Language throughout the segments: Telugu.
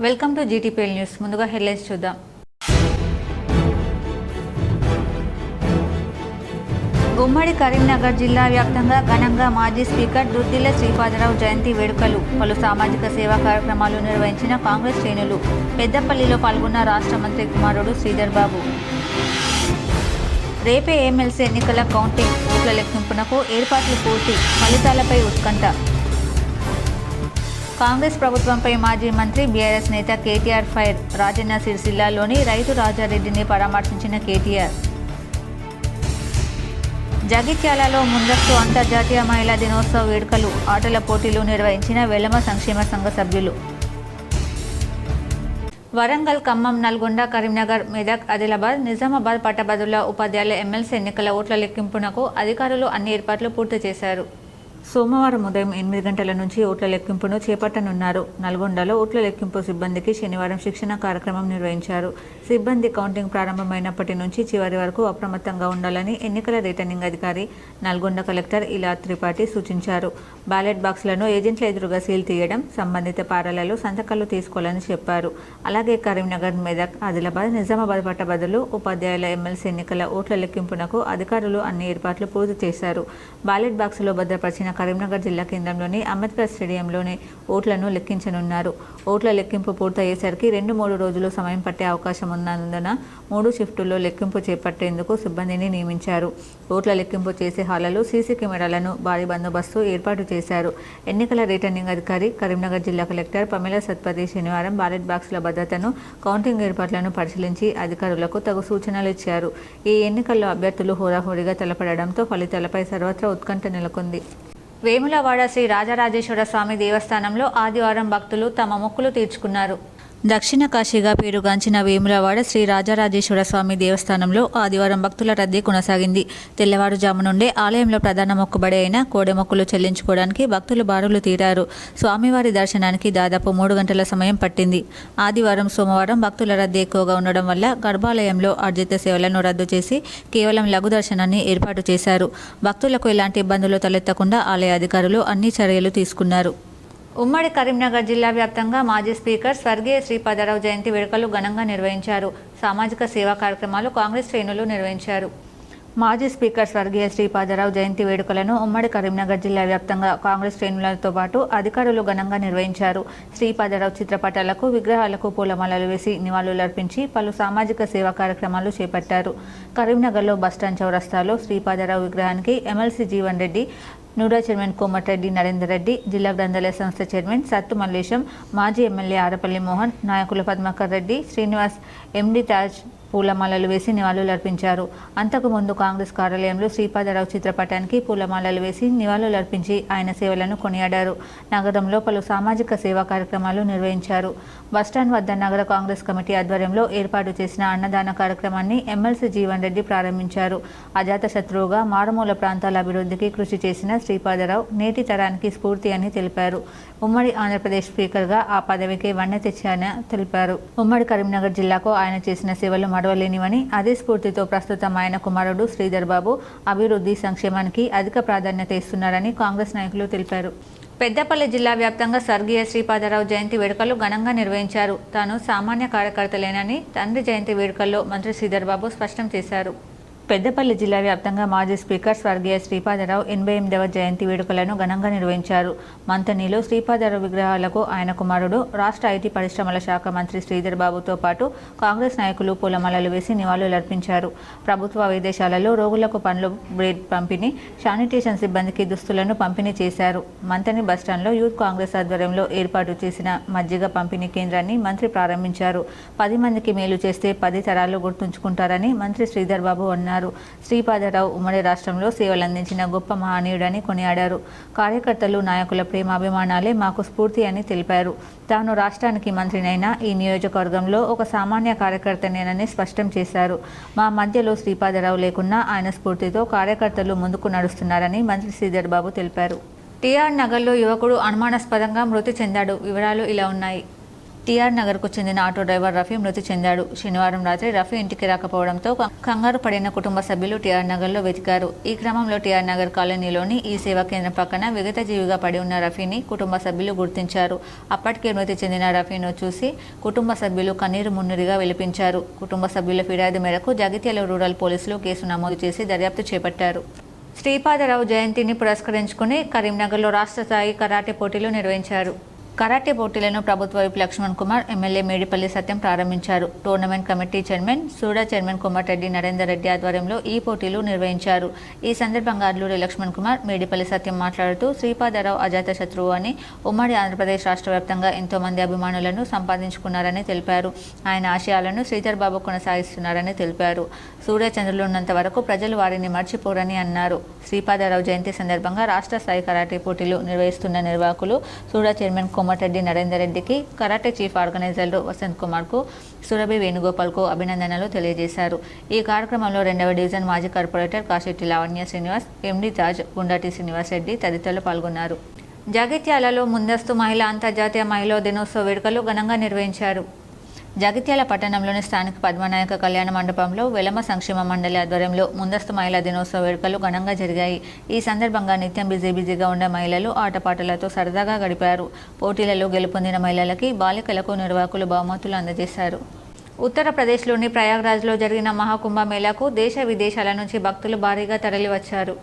Welcome to GTPL news. ముందుగా హెడ్లైన్స్ చూద్దాం. ఉమ్మడి కరీంనగర్ జిల్లా వ్యాప్తంగా ఘనంగా మాజీ స్పీకర్ దుద్దిల్ల శ్రీపాదరావు జయంతి వేడుకలు. పలు సామాజిక సేవా కార్యక్రమాలు నిర్వహించిన కాంగ్రెస్ శ్రేణులు. పెద్దపల్లిలో పాల్గొన్న రాష్ట్ర మంత్రి కుమారుడు శ్రీధర్ బాబు. రేపే ఎమ్మెల్సీ ఎన్నికల కౌంటింగ్, ఓట్ల లెక్కింపునకు ఏర్పాట్లు పూర్తి. ఫలితాలపై ఉత్కంఠ. కాంగ్రెస్ ప్రభుత్వంపై మాజీ మంత్రి బీఆర్ఎస్ నేత కేటీఆర్ ఫైర్. రాజన్న సిరిసిల్లాలోని రైతు రాజారెడ్డిని పరామర్శించిన కేటీఆర్. జగిత్యాలలో ముందస్తు అంతర్జాతీయ మహిళా దినోత్సవ వేడుకలు. ఆటల పోటీలు నిర్వహించిన వెలమ సంక్షేమ సంఘ సభ్యులు. వరంగల్, ఖమ్మం, నల్గొండ, కరీంనగర్, మెదక్, ఆదిలాబాద్, నిజామాబాద్ పట్టభద్రుల ఉపాధ్యాయుల ఎమ్మెల్సీ ఎన్నికల ఓట్ల లెక్కింపునకు అధికారులు అన్ని ఏర్పాట్లు పూర్తి చేశారు. సోమవారం ఉదయం 8 గంటల నుంచి ఓట్ల లెక్కింపును చేపట్టనున్నారు. నల్గొండలో ఓట్ల లెక్కింపు సిబ్బందికి శనివారం శిక్షణ కార్యక్రమం నిర్వహించారు. సిబ్బంది కౌంటింగ్ ప్రారంభమైనప్పటి నుంచి చివరి వరకు అప్రమత్తంగా ఉండాలని ఎన్నికల రిటర్నింగ్ అధికారి నల్గొండ కలెక్టర్ ఇలా త్రిపాఠి సూచించారు. బ్యాలెట్ బాక్సులను ఏజెంట్ల ఎదురుగా సీల్ తీయడం, సంబంధిత పారాలలో సంతకాలు తీసుకోవాలని చెప్పారు. అలాగే కరీంనగర్, మెదక్, ఆదిలాబాద్, నిజామాబాద్ పట్టభద్రులు ఉపాధ్యాయుల ఎమ్మెల్సీ ఎన్నికల ఓట్ల లెక్కింపునకు అధికారులు అన్ని ఏర్పాట్లు పూర్తి చేశారు. బ్యాలెట్ బాక్సులో భద్రపరిచిన కరీంనగర్ జిల్లా కేంద్రంలోని అంబేద్కర్ స్టేడియంలోని ఓట్లను లెక్కించనున్నారు. ఓట్ల లెక్కింపు పూర్తయ్యేసరికి 2-3 రోజులు సమయం పట్టే అవకాశం ఉన్నందున 3 షిఫ్టుల్లో లెక్కింపు చేపట్టేందుకు సిబ్బందిని నియమించారు. ఓట్ల లెక్కింపు చేసే హాళ్లలో సీసీ కెమెరాలను, భారీ బందోబస్తు ఏర్పాటు చేశారు. ఎన్నికల రిటర్నింగ్ అధికారి కరీంనగర్ జిల్లా కలెక్టర్ పమేలా సత్పతి శనివారం బ్యాలెట్ బాక్సుల భద్రతను, కౌంటింగ్ ఏర్పాట్లను పరిశీలించి అధికారులకు తగు సూచనలు ఇచ్చారు. ఈ ఎన్నికల్లో అభ్యర్థులు హోరాహోరీగా తలపడడంతో ఫలితాలపై సర్వత్రా ఉత్కంఠ నెలకొంది. వేములవాడ శ్రీ రాజరాజేశ్వర స్వామి దేవస్థానంలో ఆదివారం భక్తులు తమ మొక్కులు తీర్చుకున్నారు. దక్షిణ కాశీగా పేరుగాంచిన వేములవాడ శ్రీ రాజరాజేశ్వర స్వామి దేవస్థానంలో ఆదివారం భక్తుల రద్దీ కొనసాగింది. తెల్లవారుజాము నుండే ఆలయంలో ప్రధాన మొక్కుబడి అయిన కోడె మొక్కులు చెల్లించుకోవడానికి భక్తులు బారులు తీరారు. స్వామివారి దర్శనానికి దాదాపు 3 గంటల సమయం పట్టింది. ఆదివారం, సోమవారం భక్తుల రద్దీ ఎక్కువగా ఉండడం వల్ల గర్భాలయంలో ఆర్జిత సేవలను రద్దు చేసి కేవలం లఘు దర్శనాన్ని ఏర్పాటు చేశారు. భక్తులకు ఎలాంటి ఇబ్బందులు తలెత్తకుండా ఆలయ అధికారులు అన్ని చర్యలు తీసుకున్నారు. ఉమ్మడి కరీంనగర్ జిల్లా వ్యాప్తంగా మాజీ స్పీకర్ స్వర్గీయ శ్రీపాదరావు జయంతి వేడుకలు ఘనంగా నిర్వహించారు. సామాజిక సేవా కార్యక్రమాలు కాంగ్రెస్ శ్రేణులు నిర్వహించారు. మాజీ స్పీకర్ స్వర్గీయ శ్రీపాదరావు జయంతి వేడుకలను ఉమ్మడి కరీంనగర్ జిల్లా వ్యాప్తంగా కాంగ్రెస్ శ్రేణులతో పాటు అధికారులు ఘనంగా నిర్వహించారు. శ్రీపాదరావు చిత్రపటాలకు, విగ్రహాలకు పూలమాలలు వేసి నివాళులర్పించి పలు సామాజిక సేవా కార్యక్రమాలు చేపట్టారు. కరీంనగర్లో బస్టాండ్ చౌరస్తాలో శ్రీపాదరావు విగ్రహానికి MLC Jeevan Reddy, NUDA chairman Komatireddy Narender Reddy, జిల్లా గ్రంథాలయ సంస్థ చైర్మన్ సత్తు మల్లేశం, మాజీ ఎమ్మెల్యే ఆరపల్లి మోహన్, నాయకులు పద్మాకర్ రెడ్డి, శ్రీనివాస్, ఎండి తాజ్ పూలమాలలు వేసి నివాళులర్పించారు. అంతకుముందు కాంగ్రెస్ కార్యాలయంలో శ్రీపాదరావు చిత్రపటానికి పూలమాలలు వేసి నివాళులర్పించి ఆయన సేవలను కొనియాడారు. నగరంలో పలు సామాజిక సేవా కార్యక్రమాలు నిర్వహించారు. బస్టాండ్ వద్ద నగర కాంగ్రెస్ కమిటీ ఆధ్వర్యంలో ఏర్పాటు చేసిన అన్నదాన కార్యక్రమాన్ని ఎమ్మెల్సీ జీవన్ రెడ్డి ప్రారంభించారు. అజాతశత్రువుగా మారుమూల ప్రాంతాల అభివృద్ధికి కృషి చేసిన శ్రీపాదరావు నేటి తరానికి స్ఫూర్తి అని తెలిపారు. ఉమ్మడి ఆంధ్రప్రదేశ్ స్పీకర్గా ఆ పదవికి వన్నె తెచ్చారని తెలిపారు. ఉమ్మడి కరీంనగర్ జిల్లాకు ఆయన చేసిన సేవలు మడవలేనివని, అదే స్ఫూర్తితో ప్రస్తుతం ఆయన కుమారుడు శ్రీధర్ బాబు అభివృద్ధి, సంక్షేమానికి అధిక ప్రాధాన్యత ఇస్తున్నారని కాంగ్రెస్ నాయకులు తెలిపారు. పెద్దపల్లి జిల్లా వ్యాప్తంగా స్వర్గీయ శ్రీపాదరావు జయంతి వేడుకలు ఘనంగా నిర్వహించారు. తాను సామాన్య కార్యకర్తలేనని తండ్రి జయంతి వేడుకల్లో మంత్రి శ్రీధర్ బాబు స్పష్టం చేశారు. పెద్దపల్లి జిల్లా వ్యాప్తంగా మాజీ స్పీకర్ స్వర్గీయ శ్రీపాదరావు 88వ జయంతి వేడుకలను ఘనంగా నిర్వహించారు. మంతనిలో శ్రీపాదరావు విగ్రహాలకు ఆయన కుమారుడు, రాష్ట్ర ఐటీ పరిశ్రమల శాఖ మంత్రి శ్రీధర్ బాబుతో పాటు కాంగ్రెస్ నాయకులు పూలమాలలు వేసి నివాళులర్పించారు. ప్రభుత్వ విదేశాలలో రోగులకు పండ్లు, బ్రెడ్ పంపిణీ, శానిటేషన్ సిబ్బందికి దుస్తులను పంపిణీ చేశారు. మంతని బస్టాండ్లో యూత్ కాంగ్రెస్ ఆధ్వర్యంలో ఏర్పాటు చేసిన మజ్జిగ పంపిణీ కేంద్రాన్ని మంత్రి ప్రారంభించారు. 10 మందికి మేలు చేస్తే 10 తరాలు గుర్తుంచుకుంటారని మంత్రి శ్రీధర్ బాబు అన్నారు. శ్రీపాదరావు ఉమ్మడి రాష్ట్రంలో సేవలందించిన గొప్ప మహనీయుడని కొనియాడారు. కార్యకర్తలు, నాయకుల ప్రేమాభిమానాలే మాకు స్ఫూర్తి అని తెలిపారు. తాను రాష్ట్రానికి మంత్రినైనా ఈ నియోజకవర్గంలో ఒక సామాన్య కార్యకర్తనేనని స్పష్టం చేశారు. మా మధ్యలో శ్రీపాదరావు లేకున్నా ఆయన స్ఫూర్తితో కార్యకర్తలు ముందుకు నడుస్తున్నారని మంత్రి శ్రీధర్ బాబు తెలిపారు. టీఆర్ నగర్లో యువకుడు అనుమానాస్పదంగా మృతి చెందాడు. వివరాలు ఇలా ఉన్నాయి. టీఆర్ నగర్కు చెందిన ఆటో డ్రైవర్ రఫీ మృతి చెందాడు. శనివారం రాత్రి రఫీ ఇంటికి రాకపోవడంతో కంగారు పడిన కుటుంబ సభ్యులు టీఆర్ నగర్లో వెతికారు. ఈ క్రమంలో టీఆర్ నగర్ కాలనీలోని ఈ సేవా కేంద్రం పక్కన విగతజీవిగా పడి ఉన్న రఫీని కుటుంబ సభ్యులు గుర్తించారు. అప్పటికే మృతి చెందిన రఫీను చూసి కుటుంబ సభ్యులు కన్నీరు మున్నీరుగా విలిపించారు. కుటుంబ సభ్యుల ఫిర్యాదు మేరకు జగిత్యాల రూరల్ పోలీసులు కేసు నమోదు చేసి దర్యాప్తు చేపట్టారు. శ్రీపాదరావు జయంతిని పురస్కరించుకుని కరీంనగర్లో రాష్ట్ర స్థాయి కరాటే పోటీలు నిర్వహించారు. కరాటే పోటీలను ప్రభుత్వ వైపు లక్ష్మణ్ కుమార్, ఎమ్మెల్యే మేడిపల్లి సత్యం ప్రారంభించారు. Tournament committee chairman SUDA chairman Komatireddy Narender Reddy ఆధ్వర్యంలో ఈ పోటీలు నిర్వహించారు. ఈ సందర్భంగా అడ్లూరి లక్ష్మణ్ కుమార్, మేడిపల్లి సత్యం మాట్లాడుతూ శ్రీపాదరావు అజాత శత్రువు అని, ఉమ్మడి ఆంధ్రప్రదేశ్ రాష్ట్ర వ్యాప్తంగా ఎంతో మంది అభిమానులను సంపాదించుకున్నారని తెలిపారు. ఆయన ఆశయాలను శ్రీధర్ బాబు కొనసాగిస్తున్నారని తెలిపారు. సూర్యచంద్రులు ఉన్నంత వరకు ప్రజలు వారిని మర్చిపోరని అన్నారు. శ్రీపాదరావు జయంతి సందర్భంగా రాష్ట్ర స్థాయి కరాటే పోటీలు నిర్వహిస్తున్న నిర్వాహకులు సూడా చైర్మన్ కోమటిరెడ్డి నరేందర్ రెడ్డికి, కరాటే చీఫ్ ఆర్గనైజర్లు వసంత్ కుమార్కు, సురభి వేణుగోపాల్కు అభినందనలు తెలియజేశారు. ఈ కార్యక్రమంలో 2వ డివిజన్ మాజీ కార్పొరేటర్ కాశెట్టి లావణ్య శ్రీనివాస్, ఎండి తాజ్, గుండాటి శ్రీనివాస్ రెడ్డి తదితరులు పాల్గొన్నారు. జగిత్యాలలో ముందస్తు మహిళా అంతర్జాతీయ మహిళా దినోత్సవ వేడుకలు ఘనంగా నిర్వహించారు. జగిత్యాల పట్టణంలోని స్థానిక పద్మనాయక కళ్యాణ మండపంలో వెలమ సంక్షేమ మండలి ఆధ్వర్యంలో ముందస్తు మహిళా దినోత్సవ వేడుకలు ఘనంగా జరిగాయి. ఈ సందర్భంగా నిత్యం బిజీగా ఉండే మహిళలు ఆటపాటలతో సరదాగా గడిపారు. పోటీలలో గెలుపొందిన మహిళలకి, బాలికలకు నిర్వాహకులు బహుమతులు అందజేశారు. ఉత్తరప్రదేశ్లోని ప్రయాగ్రాజ్లో జరిగిన మహాకుంభమేళాకు దేశ విదేశాల నుంచి భక్తులు భారీగా తరలివచ్చారు.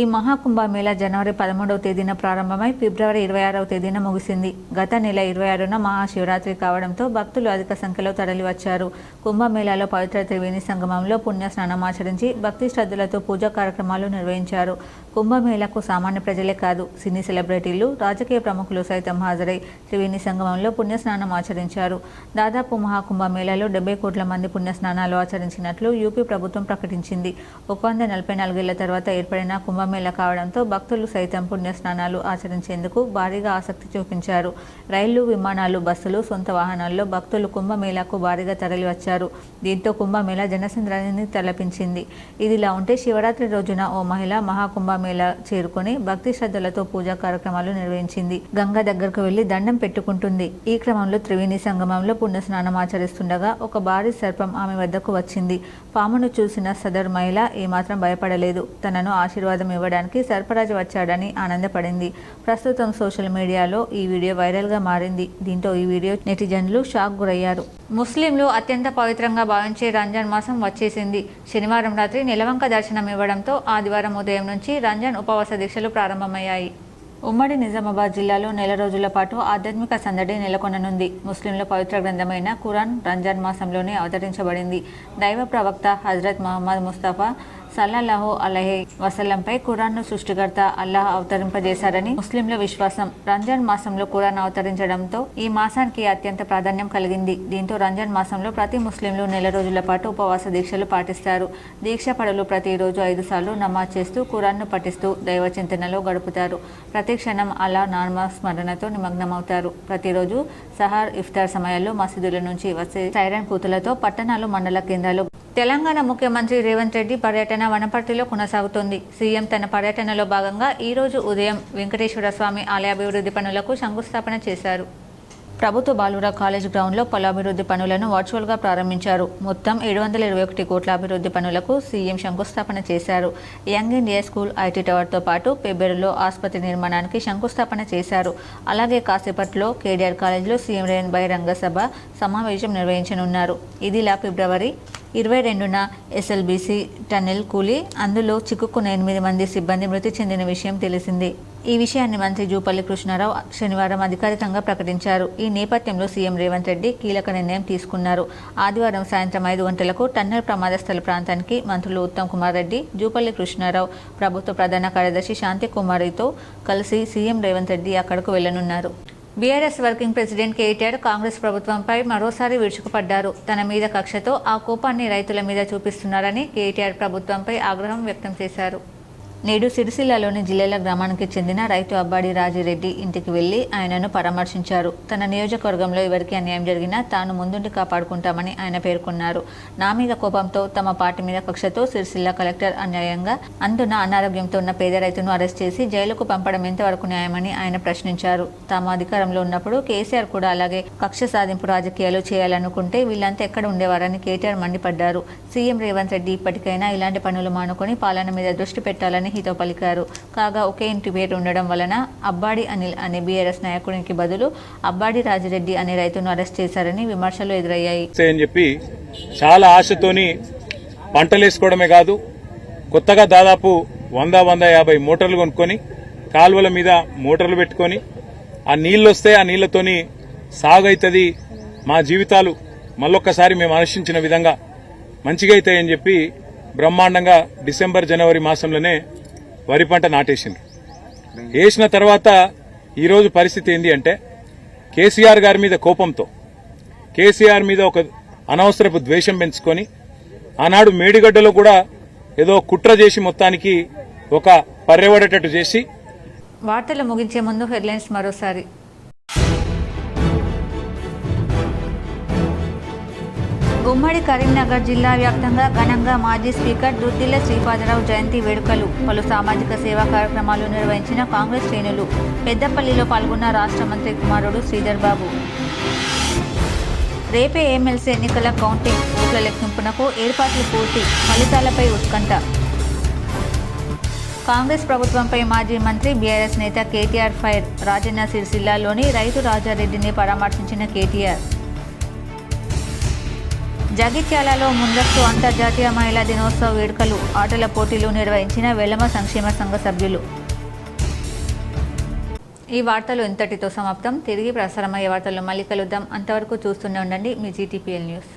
ఈ మహాకుంభమేళా జనవరి 13వ తేదీన ప్రారంభమై ఫిబ్రవరి 26వ తేదీన ముగిసింది. గత నెల 26న మహాశివరాత్రి కావడంతో భక్తులు అధిక సంఖ్యలో తరలివచ్చారు. కుంభమేళాలో పవిత్ర త్రివేణి సంగమంలో పుణ్య స్నానమాచరించి భక్తి శ్రద్ధలతో పూజా కార్యక్రమాలు నిర్వహించారు. కుంభమేళాకు సామాన్య ప్రజలే కాదు, సినీ సెలబ్రిటీలు, రాజకీయ ప్రముఖులు సైతం హాజరై త్రివేణి సంగమంలో పుణ్యస్నానం ఆచరించారు. దాదాపు మహాకుంభమేళాలో 70 కోట్ల మంది పుణ్యస్నానాలు ఆచరించినట్లు యూపీ ప్రభుత్వం ప్రకటించింది. 144 ఏళ్ల తర్వాత ఏర్పడిన కుంభమేళా కావడంతో భక్తులు సైతం పుణ్యస్నానాలు ఆచరించేందుకు భారీగా ఆసక్తి చూపించారు. రైళ్లు, విమానాలు, బస్సులు, సొంత వాహనాల్లో భక్తులు కుంభమేళాకు భారీగా తరలివచ్చారు. దీంతో కుంభమేళా జనసంద్రాన్ని తలపించింది. ఇదిలా ఉంటే శివరాత్రి రోజున ఓ మహిళ మహాకుంభమేళా చేరుకుని భక్తి శ్రద్ధలతో పూజా కార్యక్రమాలు నిర్వహించింది. గంగ దగ్గరకు వెళ్లి దండం పెట్టుకుంటుంది. ఈ క్రమంలో త్రివేణి సంగమంలో పుణ్యస్నానం ఆచరిస్తుండగా ఒక భారీ సర్పం ఆమె వద్దకు వచ్చింది. పామును చూసిన సదరు మహిళ ఏమాత్రం భయపడలేదు. తనను ఆశీర్వాదం ఇవ్వడానికి సర్పరాజు వచ్చాడని ఆనందపడింది. ప్రస్తుతం సోషల్ మీడియాలో ఈ వీడియో వైరల్గా మారింది. దీంతో ఈ వీడియో నెటిజన్లు షాక్ గురయ్యారు. ముస్లింలు అత్యంత పవిత్రంగా భావించే రంజాన్ మాసం వచ్చేసింది. శనివారం రాత్రి నిలవంక దర్శనం ఇవ్వడంతో ఆదివారం ఉదయం నుంచి రంజాన్ ఉపవాస దీక్షలు ప్రారంభమయ్యాయి. ఉమ్మడి నిజామాబాద్ జిల్లాలో నెల రోజుల పాటు ఆధ్యాత్మిక సందడి నెలకొననుంది. ముస్లింల పవిత్ర గ్రంథమైన ఖురాన్ రంజాన్ మాసంలోనే అవతరించబడింది. దైవ ప్రవక్త హజరత్ మహమ్మద్ ముస్తఫా సల్లల్లాహు అలైహి వసల్లంపై ఖురాన్ను సృష్టికర్త అల్లాహ్ అవతరింపజేశారని ముస్లింల విశ్వాసం. రంజాన్ మాసంలో ఖురాన్ అవతరించడంతో ఈ మాసానికి అత్యంత ప్రాధాన్యం కలిగింది. దీంతో రంజాన్ మాసంలో ప్రతి ముస్లింలు నెల రోజుల పాటు ఉపవాస దీక్షలు పాటిస్తారు. దీక్షపరులు ప్రతిరోజు 5 సార్లు నమాజ్ చేస్తూ ఖురాన్ను పఠిస్తూ దైవ చింతనలో గడుపుతారు. ప్రతి క్షణం అల్లాహ్ నామ స్మరణతో నిమగ్నమవుతారు. ప్రతిరోజు సహార్, ఇఫ్తార్ సమయాల్లో మసీదుల నుంచి వచ్చే సైరన్ కూతులతో పట్టణాలు, మండల కేంద్రాలు. తెలంగాణ ముఖ్యమంత్రి రేవంత్ రెడ్డి పర్యటన వనపర్తిలో కొనసాగుతోంది. సీఎం తన పర్యటనలో భాగంగా ఈరోజు ఉదయం వెంకటేశ్వర స్వామి ఆలయ అభివృద్ధి పనులకు శంకుస్థాపన చేశారు. ప్రభుత్వ బాలుర కాలేజ్ గ్రౌండ్లో పలు అభివృద్ధి పనులను వర్చువల్గా ప్రారంభించారు. మొత్తం 721 కోట్ల అభివృద్ధి పనులకు సీఎం శంకుస్థాపన చేశారు. యంగ్ ఇండియా స్కూల్, ఐటీ టవర్తో పాటు పెబ్బేరులో ఆసుపత్రి నిర్మాణానికి శంకుస్థాపన చేశారు. అలాగే కాసేపట్లో కేడీఆర్ కాలేజ్లో సీఎం రేవంత్ బహిరంగ సభ సమావేశం నిర్వహించనున్నారు. ఇదిలా ఫిబ్రవరి 22న ఎస్ఎల్బీసీ టన్నెల్ కూలి అందులో చిక్కుకున్న 8 మంది సిబ్బంది మృతి చెందిన విషయం తెలిసిందే. ఈ విషయాన్ని మంత్రి జూపల్లి కృష్ణారావు శనివారం అధికారికంగా ప్రకటించారు. ఈ నేపథ్యంలో సీఎం రేవంత్ రెడ్డి కీలక నిర్ణయం తీసుకున్నారు. ఆదివారం సాయంత్రం 5 గంటలకు టన్నెల్ ప్రమాద స్థల ప్రాంతానికి మంత్రులు ఉత్తమ్ కుమార్ రెడ్డి, జూపల్లి కృష్ణారావు, ప్రభుత్వ ప్రధాన కార్యదర్శి శాంతి కుమారితో కలిసి సీఎం రేవంత్ రెడ్డి అక్కడకు వెళ్లనున్నారు. BRS working president KTR Congress ప్రభుత్వంపై మరోసారి విరుచుకుపడ్డారు. తన మీద కక్షతో ఆ కోపాన్ని రైతుల మీద చూపిస్తున్నారని కేటీఆర్ ప్రభుత్వంపై ఆగ్రహం వ్యక్తం చేశారు. నేడు సిరిసిల్లలోని జిల్లేల గ్రామానికి చెందిన రైతు అబ్బాడి రాజిరెడ్డి ఇంటికి వెళ్లి ఆయనను పరామర్శించారు. తన నియోజకవర్గంలో ఎవరికి అన్యాయం జరిగినా తాను ముందుండి కాపాడుకుంటామని ఆయన పేర్కొన్నారు. నా మీద కోపంతో, తమ పార్టీ మీద కక్షతో సిరిసిల్ల కలెక్టర్ అన్యాయంగా అందున అనారోగ్యంతో ఉన్న పేద రైతును అరెస్ట్ చేసి జైలుకు పంపడం ఎంతవరకు న్యాయమని ఆయన ప్రశ్నించారు. తాము అధికారంలో ఉన్నప్పుడు కేసీఆర్ కూడా అలాగే కక్ష సాధింపు రాజకీయాలు చేయాలనుకుంటే వీళ్ళంతా ఎక్కడ ఉండేవారని కేటీఆర్ మండిపడ్డారు. సీఎం రేవంత్ రెడ్డి ఇప్పటికైనా ఇలాంటి పనులు మానుకొని పాలన మీద దృష్టి పెట్టాలని హితో పలికారు. కాగా ఒకే ఇంటి పేరు ఉండడం వలన అబ్బాడి అనిల్ అనే బీఆర్ఎస్ నాయకునికి బదులు అబ్బాడి రాజిరెడ్డి అనే రైతును అరెస్ట్ చేశారని విమర్శలు ఎదురయ్యాయి. చాలా ఆశతోని పంటలు వేసుకోవడమే కాదు, కొత్తగా దాదాపు 100-150 మోటార్లు కొనుక్కొని కాలువల మీద మోటార్లు పెట్టుకొని ఆ నీళ్లు వస్తే ఆ నీళ్లతోని సాగైతుంది, మా జీవితాలు మళ్ళొక్కసారి మేము ఆశించిన విధంగా మంచిగా అవుతాయని చెప్పి బ్రహ్మాండంగా డిసెంబర్-జనవరి మాసంలోనే వరి పంట నాటేసింది. వేసిన తర్వాత ఈరోజు పరిస్థితి ఏంది అంటే కేసీఆర్ గారి మీద కోపంతో, కేసీఆర్ మీద ఒక అనవసరపు ద్వేషం పెంచుకొని ఆనాడు మేడిగడ్డలో కూడా ఏదో కుట్ర చేసి మొత్తానికి ఒక పర్రెవడేటట్టు చేసి. వార్తలు ముగించే ముందు హెడ్లైన్స్ మరోసారి. ఉమ్మడి కరీంనగర్ జిల్లా వ్యాప్తంగా ఘనంగా మాజీ స్పీకర్ దుద్దిల్ల శ్రీపాదరావు జయంతి వేడుకలు. పలు సామాజిక సేవా కార్యక్రమాలు నిర్వహించిన కాంగ్రెస్ శ్రేణులు. పెద్దపల్లిలో పాల్గొన్న రాష్ట్ర మంత్రి కుమారుడు శ్రీధర్ బాబు. రేపే ఎమ్మెల్సీ ఎన్నికల కౌంటింగ్, ఓట్ల లెక్కింపునకు ఏర్పాట్లు పూర్తి. ఫలితాలపై ఉత్కంఠ. కాంగ్రెస్ ప్రభుత్వంపై మాజీ మంత్రి బీఆర్ఎస్ నేత కేటీఆర్ ఫైర్. రాజన్న సిరిసిల్లాలోని రైతు రాజారెడ్డిని పరామర్శించిన కేటీఆర్. జగిత్యాలలో ముందస్తు అంతర్జాతీయ మహిళా దినోత్సవ వేడుకలు. ఆటల పోటీలు నిర్వహించిన వెలమ సంక్షేమ సంఘ సభ్యులు. ఈ వార్తలు ఇంతటితో సమాప్తం. తిరిగి ప్రసారమయ్యే వార్తల్లో మళ్ళీ కలుద్దాం. అంతవరకు చూస్తూనే ఉండండి మీ జీటీపీఎల్ న్యూస్.